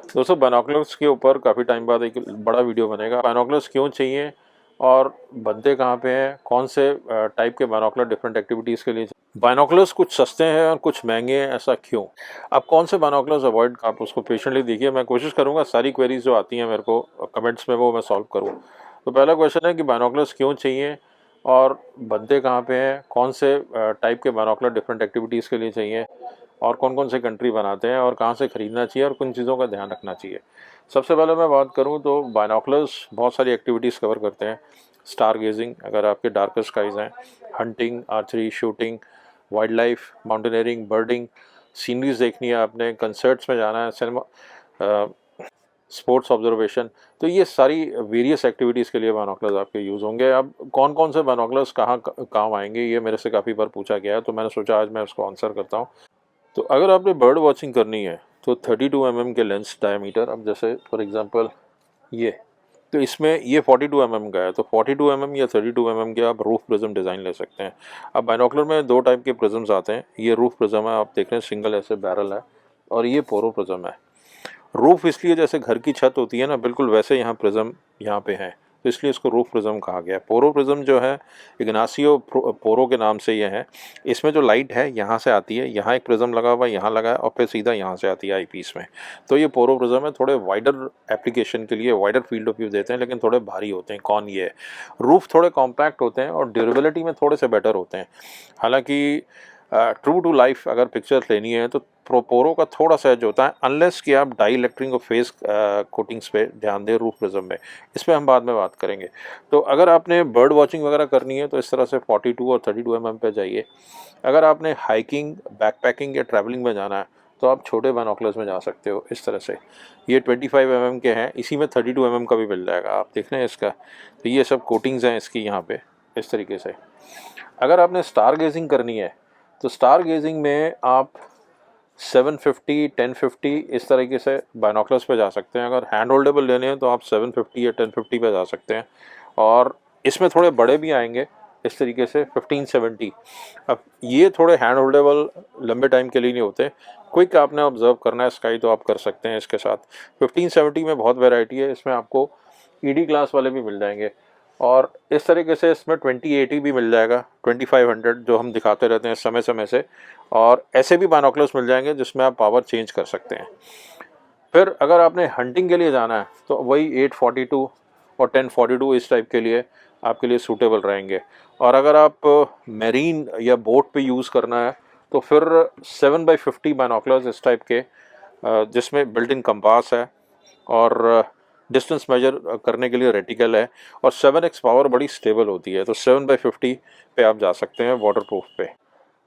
दोस्तों बाइनोकुलर्स के ऊपर काफ़ी टाइम बाद एक बड़ा वीडियो बनेगा। बाइनोकुलर्स क्यों चाहिए और बनते कहाँ पे हैं, कौन से टाइप के बाइनोकुलर डिफरेंट एक्टिविटीज़ के लिए। बाइनोकुलर्स कुछ सस्ते हैं और कुछ महंगे हैं, ऐसा क्यों? आप कौन से बाइनोकुलर्स अवॉइड, आप उसको पेशेंटली देखिए। मैं कोशिश करूँगा सारी क्वेरीज जो आती हैं मेरे को कमेंट्स में वो मैं सॉल्व करूँ। तो पहला क्वेश्चन है कि बाइनोकुलर्स क्यों चाहिए और बनते कहाँ पे हैं, कौन से टाइप के बाइनोकुलर डिफरेंट एक्टिविटीज़ के लिए चाहिए और कौन कौन से कंट्री बनाते हैं और कहाँ से ख़रीदना चाहिए और किन चीज़ों का ध्यान रखना चाहिए। सबसे पहले मैं बात करूँ तो बाइनोकुलर्स बहुत सारी एक्टिविटीज़ कवर करते हैं। स्टार गेजिंग अगर आपके डार्कर स्काइज़ हैं, hunting, archery, shooting, wild life, mountaineering, birding, sceneries देखनी है आपने, कंसर्ट्स में जाना है, सिनेमा, स्पोर्ट्स ऑब्जर्वेशन। तो ये सारी वेरियस एक्टिविटीज़ के लिए बाइनोकुलर्स आपके यूज़ होंगे। अब कौन कौन से बाइनोकुलर्स कहाँ काम आएंगे, ये मेरे से काफ़ी बार पूछा गया है, तो मैंने सोचा आज मैं उसको आंसर करता हूँ। तो अगर आपने बर्ड वॉचिंग करनी है तो 32 mm के लेंस डायमीटर, अब जैसे फॉर एग्जांपल ये, तो इसमें ये 42 mm का है, तो 42 mm या 32 mm के आप रूफ प्रिज्म डिज़ाइन ले सकते हैं। अब बाइनोकुलर में दो टाइप के प्रिज्म्स आते हैं। ये रूफ प्रिज्म है, आप देख रहे हैं सिंगल ऐसे बैरल है, और ये पोरो प्रिज्म है। रूफ इसलिए जैसे घर की छत होती है ना, बिल्कुल वैसे यहाँ प्रिज्म यहाँ पे है, तो इसलिए इसको रूफ प्रिज्म कहा गया है। पोरो प्रिज्म जो है इग्नासियो पोरो के नाम से ये है। इसमें जो लाइट है यहाँ से आती है, यहाँ एक प्रिज्म लगा हुआ है, यहाँ लगा है, और फिर सीधा यहाँ से आती है आई पीस में। तो ये पोरो प्रिज्म है, थोड़े वाइडर एप्लीकेशन के लिए वाइडर फील्ड ऑफ व्यू देते हैं, लेकिन थोड़े भारी होते हैं। कौन ये है, रूफ थोड़े कॉम्पैक्ट होते हैं और ड्यूरेबिलिटी में थोड़े से बेटर होते हैं। हालांकि ट्रू टू लाइफ अगर पिक्चर्स लेनी है तो पोरो का थोड़ा सा एज होता है, अनलेस कि आप डाई इलेक्ट्रिक और फेस कोटिंग्स पे ध्यान दें रूफ प्रिज्म में। इस पर हम बाद में बात करेंगे। तो अगर आपने बर्ड वॉचिंग वगैरह करनी है तो इस तरह से 42 और 32 mm पे जाइए। अगर आपने हाइकिंग, बैकपैकिंग या ट्रैवलिंग में जाना है तो आप छोटे बाइनोकुलर्स में जा सकते हो इस तरह से। ये 25 mm के हैं, इसी में 32 mm का भी मिल जाएगा, आप देख रहे हैं इसका। तो ये सब कोटिंग्स हैं इसकी यहाँ पे इस तरीके से। अगर आपने स्टार गेजिंग करनी है तो स्टार गेजिंग में आप 750, 1050 इस तरीके से बाइनोकुलर्स पे जा सकते हैं। अगर हैंड होल्डेबल लेने हैं तो आप 750 या 1050 पे जा सकते हैं, और इसमें थोड़े बड़े भी आएंगे इस तरीके से 1570। अब ये थोड़े हैंड होल्डेबल लंबे टाइम के लिए नहीं होते, क्विक आपने ऑब्जर्व करना है स्काई तो आप कर सकते हैं इसके साथ। 1570 में बहुत वैरायटी है, इसमें आपको ईडी क्लास वाले भी मिल जाएंगे, और इस तरीके से इसमें 2080 भी मिल जाएगा, 2500 जो हम दिखाते रहते हैं समय समय से। और ऐसे भी बाइनोकुलर्स मिल जाएंगे जिसमें आप पावर चेंज कर सकते हैं। फिर अगर आपने हंटिंग के लिए जाना है तो वही 842 और 1042 इस टाइप के लिए आपके लिए सूटेबल रहेंगे। और अगर आप मैरीन या बोट पे यूज़ करना है तो फिर 7x50 बाइनोकुलर्स इस टाइप के, जिसमें बिल्ट इन कंपास है और डिस्टेंस मेजर करने के लिए रेटिकल है, और 7x पावर बड़ी स्टेबल होती है, तो 7x50 पे आप जा सकते हैं वाटर प्रूफ पे।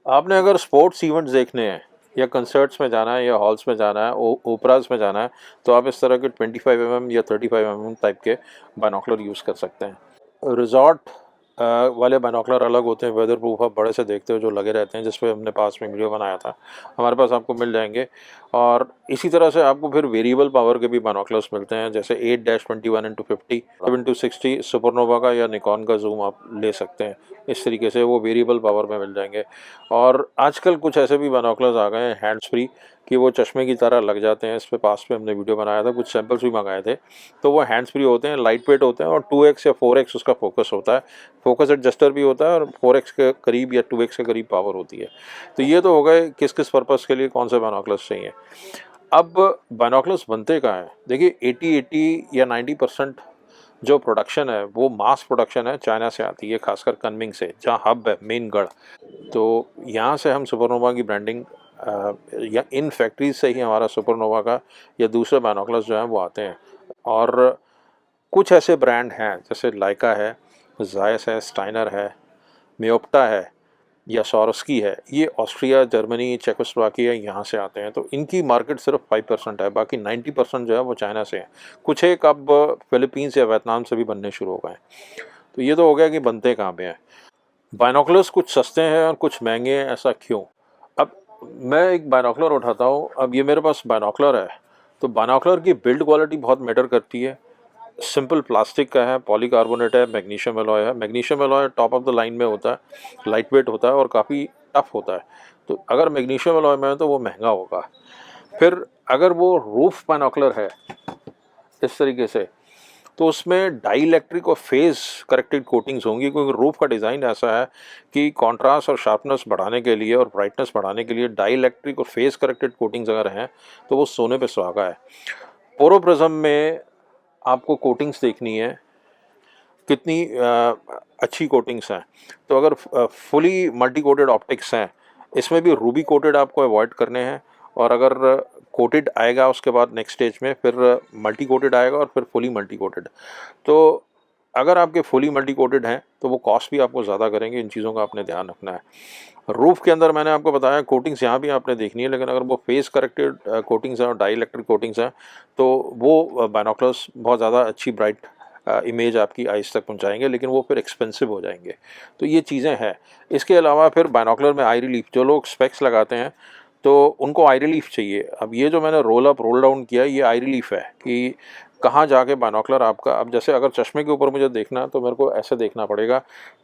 आपने अगर स्पोर्ट्स इवेंट्स देखने हैं या कंसर्ट्स में जाना है या हॉल्स में जाना है, ओपराज में जाना है, तो आप इस तरह के 25 mm या 35 mm टाइप के बाइनोकुलर यूज़ कर सकते हैं। रिजॉर्ट वाले बाइनोकुलर अलग होते हैं, वेदर प्रूफ, आप बड़े से देखते हो जो लगे रहते हैं, जिस पे हमने पास में वीडियो बनाया था, हमारे पास आपको मिल जाएंगे। और इसी तरह से आपको फिर वेरिएबल पावर के भी बाइनोकुलर्स मिलते हैं, जैसे 8-21x50, 7x60 सुपरनोवा का या निकॉन का जूम आप ले सकते हैं। इस तरीके से वो वेरिएबल पावर में मिल जाएंगे। और आजकल कुछ ऐसे भी बाइनोकुलर्स आ गए हैं हैंड्स फ्री कि वो चश्मे की तरह लग जाते हैं। इस पे पास में हमने वीडियो बनाया था, कुछ सैंपल्स भी मंगाए थे। तो वो हैंड्स फ्री होते हैं, लाइट वेट होते हैं, और 2x या 4x उसका फोकस होता है, फोकस एडजस्टर भी होता है, और 4x के करीब या 2x के करीब पावर होती है। तो ये तो हो गए किस किस पर्पज़ के लिए कौन से बाइनोकुलर्स चाहिए। अब बाइनोकुलर्स बनते कहाँ हैं? देखिए 80 या 90% जो प्रोडक्शन है वो मास प्रोडक्शन है, चाइना से आती है, खासकर कनमिंग से, जहाँ हब है मेन गढ़। तो यहाँ से हम सुपरनोवा की ब्रांडिंग, या इन फैक्ट्रीज से ही हमारा सुपरनोवा का या दूसरे बाइनोकुलर्स जो हैं वो आते हैं। और कुछ ऐसे ब्रांड हैं जैसे लाइका है, जायस है, स्टाइनर है, मियोप्टा है या सॉरोस्की है, ये ऑस्ट्रिया, जर्मनी, चेकोस्लोवाकिया यहाँ से आते हैं। तो इनकी मार्केट सिर्फ 5% है, बाकी 90% जो है वो चाइना से है। कुछ एक अब फिलीपींस या वियतनाम से भी बनने शुरू हो गए हैं। तो ये तो हो गया कि बनते कहाँ पे हैं। बाइनोकुलर्स कुछ सस्ते हैं और कुछ महंगे हैं, ऐसा क्यों? अब मैं एक बाइनोकुलर उठाता हूँ, अब ये मेरे पास बाइनोकुलर है, तो बाइनोकुलर की बिल्ड क्वालिटी बहुत मैटर करती है। सिंपल प्लास्टिक का है, पॉलीकार्बोनेट है, मैग्नीशियम एलॉय है। Magnesium alloy top of the line में होता है, लाइट वेट होता है और काफ़ी टफ होता है। तो अगर मैग्नीशियम एलॉय में है तो वो महंगा होगा। फिर अगर वो रूफ बाइनोकुलर है इस तरीके से, तो उसमें डाई इलेक्ट्रिक और फेज़ करेक्टेड कोटिंग्स होंगी, क्योंकि रूफ का डिज़ाइन ऐसा है कि कॉन्ट्रास्ट और शार्पनेस बढ़ाने के लिए और ब्राइटनेस बढ़ाने के लिए डाई इलेक्ट्रिक और फेज़ करेक्टेड कोटिंग्स अगर हैं तो वो सोने पे सुहागा है। पोरोप्रिज्म में आपको कोटिंग्स देखनी है कितनी अच्छी कोटिंग्स हैं। तो अगर फुली मल्टी कोटेड ऑप्टिक्स हैं, इसमें भी रूबी कोटेड आपको अवॉइड करने हैं, और अगर कोटेड आएगा उसके बाद नेक्स्ट स्टेज में फिर मल्टी कोटेड आएगा और फिर फुली मल्टी कोटेड। तो अगर आपके फुली मल्टी कोटेड हैं तो वो कॉस्ट भी आपको ज़्यादा करेंगे, इन चीज़ों का आपने ध्यान रखना है। रूफ़ के अंदर मैंने आपको बताया कोटिंग्स यहाँ भी आपने देखनी है, लेकिन अगर वो फेस करेक्टेड कोटिंग्स हैं और डाई इलेक्ट्रिक कोटिंग्स हैं तो वो बाइनोकुलर्स बहुत ज़्यादा अच्छी ब्राइट इमेज आपकी आइज़ तक पहुंचाएंगे, लेकिन वो फिर एक्सपेंसिव हो जाएंगे। तो ये चीज़ें हैं। इसके अलावा फिर बाइनोकुलर में आई रिलीफ, जो लोग स्पेक्स लगाते हैं तो उनको आई रिलीफ चाहिए। अब ये जो मैंने रोल अप रोल डाउन किया ये आई रिलीफ है कि कहाँ जाके बाइनोकुलर आपका, अब जैसे अगर चश्मे के ऊपर मुझे देखना है तो मेरे को ऐसे देखना पड़ेगा,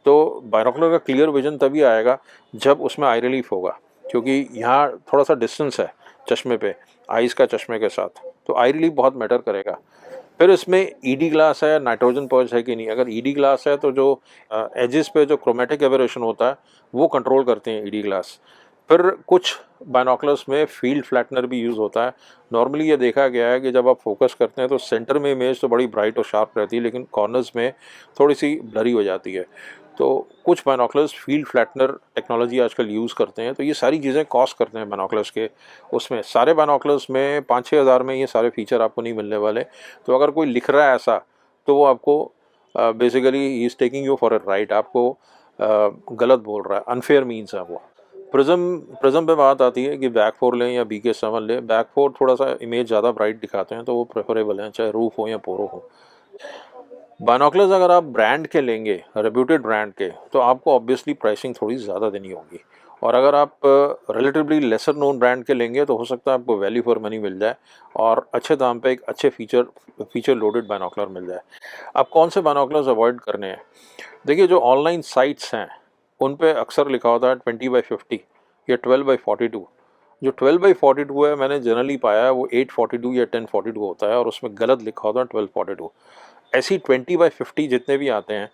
तो बाइनोकुलर का क्लियर विजन तभी आएगा जब उसमें आई रिलीफ होगा, क्योंकि यहाँ थोड़ा सा डिस्टेंस है चश्मे पे आइज़ का चश्मे के साथ, तो आई रिलीफ बहुत मैटर करेगा। फिर इसमें ईडी ग्लास है, नाइट्रोजन पर्च है कि नहीं। अगर ईडी ग्लास है तो जो एजेस पे जो क्रोमेटिक एबरेशन होता है वो कंट्रोल करते हैं ईडी ग्लास। फिर कुछ बाइनोकुलर्स में फील्ड फ्लैटनर भी यूज़ होता है। नॉर्मली ये देखा गया है कि जब आप फोकस करते हैं तो सेंटर में इमेज तो बड़ी ब्राइट और शार्प रहती है, लेकिन कॉर्नर्स में थोड़ी सी ब्लरी हो जाती है। तो कुछ बाइनोकुलर्स फील्ड फ्लैटनर टेक्नोलॉजी आजकल यूज़ करते हैं। तो ये सारी चीज़ें कॉस्ट करते हैं बाइनोकुलर्स के। उसमें सारे बाइनोकुलर्स में 5-6 हज़ार में ये सारे फीचर आपको नहीं मिलने वाले। तो अगर कोई लिख रहा है ऐसा तो वो आपको basically he is taking you for a ride, आपको गलत बोल रहा है, अनफेयर मीन्स है वो। प्रिज्म पे बात आती है कि बैक 4 लें या BK7 लें। बैक 4 थोड़ा सा इमेज ज़्यादा ब्राइट दिखाते हैं तो वो प्रेफरेबल है, चाहे रूफ हो या पोरो हो। बाइनोकुलर्स अगर आप ब्रांड के लेंगे, रेप्यूटेड ब्रांड के, तो आपको ऑब्वियसली प्राइसिंग थोड़ी ज़्यादा देनी होगी। और अगर आप रिलेटिवली लेसर नोन ब्रांड के लेंगे तो हो सकता है आपको वैल्यू फॉर मनी मिल जाए और अच्छे दाम पे एक अच्छे फीचर लोडेड बाइनोकुलर मिल जाए। अब कौन से बाइनोकुलर्स अवॉइड करने हैं? देखिए, जो ऑनलाइन साइट्स हैं उन पे अक्सर लिखा होता है 20x50 या 12x42। जो 12x42 है मैंने जनरली पाया है वो 842 या 1042 होता है, और उसमें गलत लिखा होता है 1242। ऐसी 20x50 जितने भी आते हैं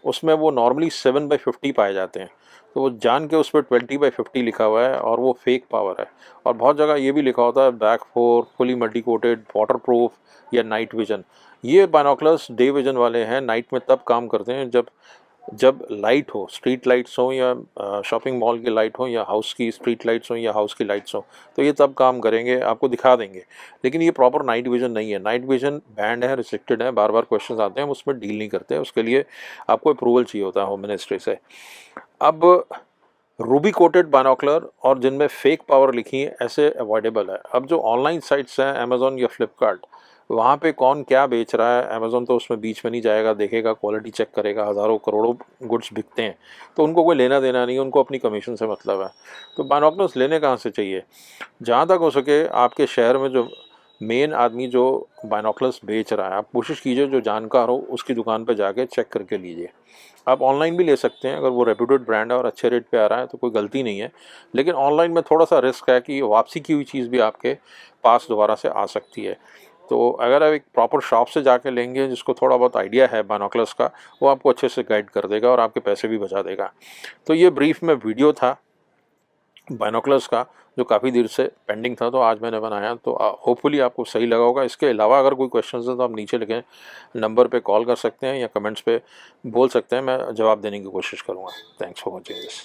उसमें वो नॉर्मली 7x50 पाए जाते हैं। तो वो जान के उस पर 20x50 लिखा हुआ है और वो फेक पावर है। और बहुत जगह ये भी लिखा होता है back 4 fully multi coated water proof या नाइट विजन। ये बाइनोकुलर्स डे विजन वाले हैं, नाइट में तब काम करते हैं जब लाइट हो, स्ट्रीट लाइट्स हो या शॉपिंग मॉल की लाइट हो या हाउस की स्ट्रीट लाइट्स हो या हाउस की लाइट्स हो, तो ये तब काम करेंगे, आपको दिखा देंगे। लेकिन ये प्रॉपर नाइट विजन नहीं है। नाइट विजन बैंड है, रिस्ट्रिक्टेड है, बार बार क्वेश्चन आते हैं, हम उसमें डील नहीं करते। उसके लिए आपको अप्रूवल चाहिए होता है होम मिनिस्ट्री से। अब रूबी कोटेड बाइनोकुलर और जिनमें फेक पावर लिखी है ऐसे अवॉइडेबल है। अब जो ऑनलाइन साइट्स हैं अमेज़ॉन या फ्लिपकार्ट, वहाँ पे कौन क्या बेच रहा है, अमेज़ॉन तो उसमें बीच में नहीं जाएगा, देखेगा, क्वालिटी चेक करेगा, हज़ारों करोड़ों गुड्स बिकते हैं, तो उनको कोई लेना देना नहीं, उनको अपनी कमीशन से मतलब है। तो बाइनोकुलर्स लेने कहाँ से चाहिए? जहाँ तक हो सके आपके शहर में जो मेन आदमी जो बाइनोकुलर्स बेच रहा है, आप कोशिश कीजिए जो जानकार हो उसकी दुकान पे जाके चेक करके लीजिए। आप ऑनलाइन भी ले सकते हैं, अगर वो रेप्यूटेड ब्रांड है और अच्छे रेट पे आ रहा है तो कोई गलती नहीं है। लेकिन ऑनलाइन में थोड़ा सा रिस्क है कि वापसी की हुई चीज़ भी आपके पास दोबारा से आ सकती है। तो अगर आप एक प्रॉपर शॉप से जाके लेंगे जिसको थोड़ा बहुत आइडिया है बाइनोकुलर्स का, वो आपको अच्छे से गाइड कर देगा और आपके पैसे भी बचा देगा। तो ये ब्रीफ में वीडियो था बाइनोकुलर्स का, जो काफ़ी देर से पेंडिंग था, तो आज मैंने बनाया। तो होपफुली आपको सही लगा होगा। इसके अलावा अगर कोई क्वेश्चंस हैं तो आप नीचे लिखें, नंबर पे कॉल कर सकते हैं या कमेंट्स पे बोल सकते हैं, मैं जवाब देने की कोशिश करूँगा। Thanks for watching this.